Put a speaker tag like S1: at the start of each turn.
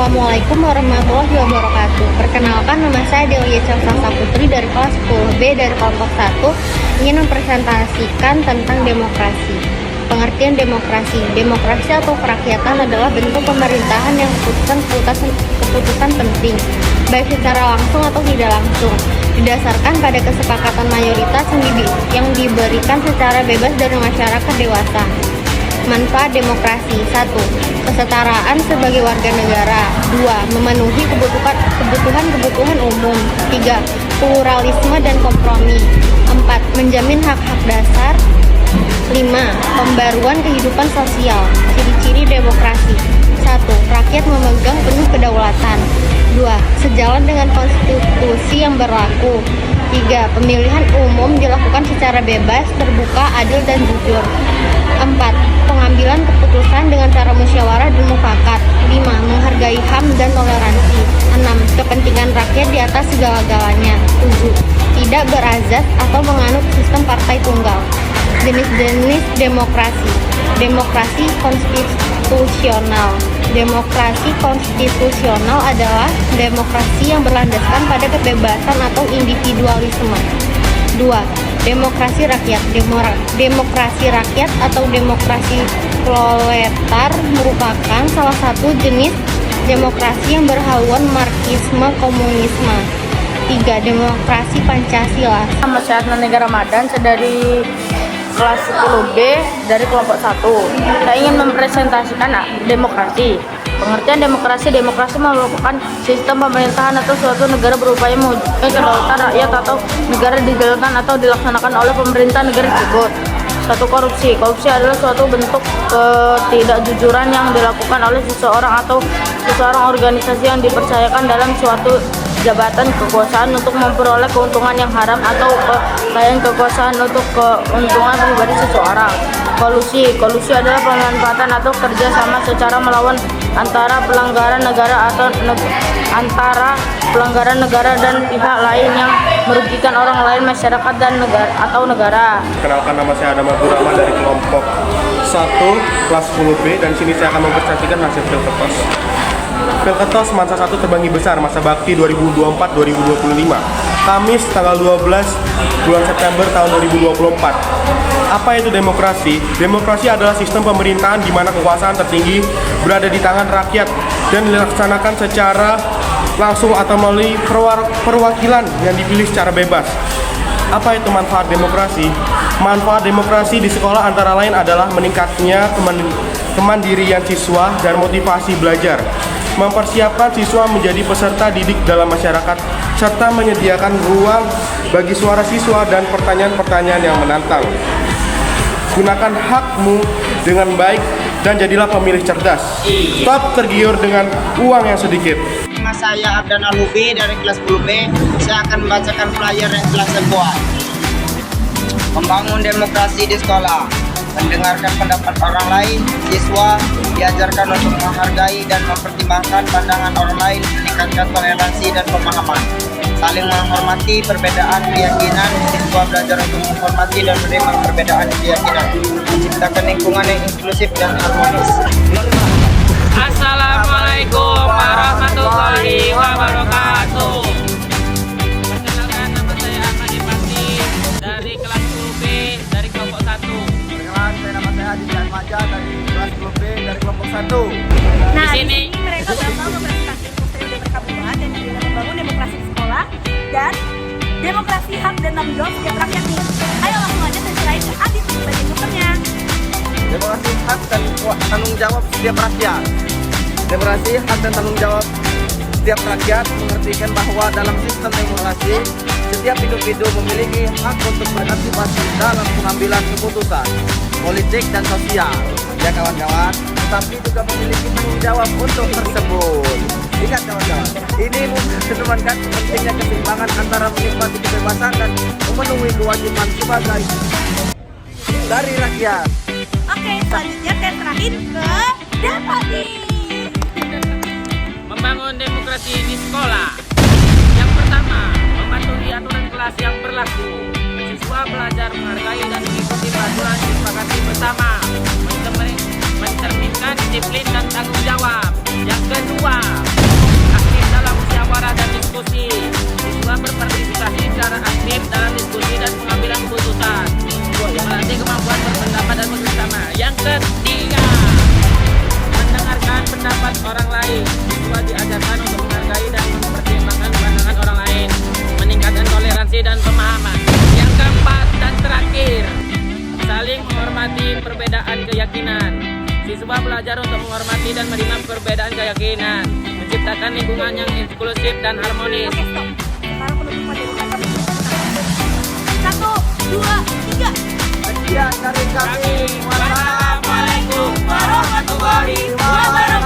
S1: Assalamualaikum warahmatullahi wabarakatuh. Perkenalkan, nama saya Dewi Celsasa Putri dari kelas 10B dari kelompok 1 ingin mempresentasikan tentang demokrasi. Pengertian demokrasi. Demokrasi atau kerakyatan adalah bentuk pemerintahan yang keputusan penting, baik secara langsung atau tidak langsung, didasarkan pada kesepakatan mayoritas yang diberikan secara bebas dari masyarakat dewasa. Manfaat demokrasi. 1. Kesetaraan sebagai warga negara. 2. Memenuhi kebutuhan umum. 3. Pluralisme dan kompromi. 4. Menjamin hak-hak dasar. 5. Pembaruan kehidupan sosial. Ciri-ciri demokrasi. 1. Rakyat memegang penuh kedaulatan. 2. Sejalan dengan konstitusi yang berlaku. 3. Pemilihan umum dilakukan secara bebas, terbuka, adil, dan jujur. 4. Pengambilan keputusan dengan cara musyawarah dan mufakat. 5. Menghargai HAM dan toleransi. 6. Kepentingan rakyat di atas segala-galanya. 7. Tidak berazas atau menganut sistem partai tunggal. Jenis-jenis demokrasi. Demokrasi konstitusional. Demokrasi konstitusional adalah demokrasi yang berlandaskan pada kebebasan atau individualisme. 2. Demokrasi rakyat. Demokrasi rakyat atau demokrasi proletar merupakan salah satu jenis demokrasi yang berhaluan marxisme komunisme. 3. Demokrasi Pancasila.
S2: Nama saya Adnan Ramadan, saya dari kelas 10B dari kelompok 1. Saya ingin mempresentasikan demokrasi. Pengertian demokrasi merupakan sistem pemerintahan atau suatu negara berupaya mewujudkan kedaulatan rakyat atau negara dijalankan atau dilaksanakan oleh pemerintah negara tersebut. 1. Korupsi adalah suatu bentuk ketidakjujuran yang dilakukan oleh seseorang atau seseorang organisasi yang dipercayakan dalam suatu jabatan kekuasaan untuk memperoleh keuntungan yang haram atau kekayaan kekuasaan untuk keuntungan pribadi seseorang. Kolusi adalah pemanfaatan atau kerjasama secara melawan antara pelanggaran negara dan pihak lain yang merugikan orang lain, masyarakat dan negara.
S3: Kenalkan, nama saya Adam Abdul Rahman dari kelompok 1 kelas 10B, dan sini saya akan mempresentasikan hasil Pilketos. Pilketos masa 1 Terbanggi Besar masa bakti 2024-2025. Kamis tanggal 12 bulan September tahun 2024. Apa itu demokrasi? Demokrasi adalah sistem pemerintahan di mana kekuasaan tertinggi berada di tangan rakyat dan dilaksanakan secara langsung atau melalui perwakilan yang dipilih secara bebas. Apa itu manfaat demokrasi? Manfaat demokrasi di sekolah antara lain adalah meningkatnya kemandirian siswa dan motivasi belajar, mempersiapkan siswa menjadi peserta didik dalam masyarakat, serta menyediakan ruang bagi suara siswa dan pertanyaan-pertanyaan yang menantang. Gunakan hakmu dengan baik dan jadilah pemilih cerdas. Stop tergiur dengan uang yang sedikit.
S4: Nama saya Abdan Al-Hubi dari kelas 10B. Saya akan membacakan flyer yang telah saya buat. Membangun demokrasi di sekolah. Mendengarkan pendapat orang lain, siswa diajarkan untuk menghargai dan mempertimbangkan pandangan orang lain, meningkatkan toleransi dan pemahaman. Saling menghormati perbedaan keyakinan, siswa belajar untuk menghormati dan menerima perbedaan keyakinan. Menciptakan lingkungan yang inklusif dan harmonis.
S5: Assalamualaikum warahmatullahi wabarakatuh. Perkenalkan, nama saya Ahmad Ipati dari kelas 10B dari kelompok 1.
S4: Nama saya Adi Maja dari kelas 10B dari kelompok 1.
S5: Di sini
S6: mereka bakal mempresentasi periode mereka berbuat dan juga membangun demokrasi di sekolah dan demokrasi hak dan tanggung jawab setiap rakyat nih. Ayo langsung aja saya serahin ke Adit sebagai dokternya.
S4: Demokrasi hak dan tanggung jawab setiap rakyat. Demokrasi hak dan tanggung jawab setiap rakyat mengertikan bahwa dalam sistem demokrasi setiap individu memiliki hak untuk berpartisipasi dalam pengambilan keputusan politik dan sosial, ya kawan-kawan, tetapi juga memiliki tanggung jawab untuk tersebut. Ingat kawan-kawan, ini mencerminkan pentingnya keseimbangan antara menikmati kebebasan dan memenuhi kewajiban sebagai dari rakyat.
S6: Oke, selanjutnya saya serahin ke Dapati.
S5: membangun demokrasi di sekolah. Yang pertama, mematuhi aturan kelas yang berlaku. Siswa belajar menghargai dan mengikuti peraturan disepakati bersama, mencerminkan disiplin dan tanggung jawab. Yang kedua, dan menerima perbedaan keyakinan, menciptakan lingkungan yang inklusif dan harmonis.
S6: Oke, stop. Sekarang penutupan dari kami. 1, 2, 3.
S4: Sekian dari kami.
S5: Wassalamualaikum warahmatullahi wabarakatuh.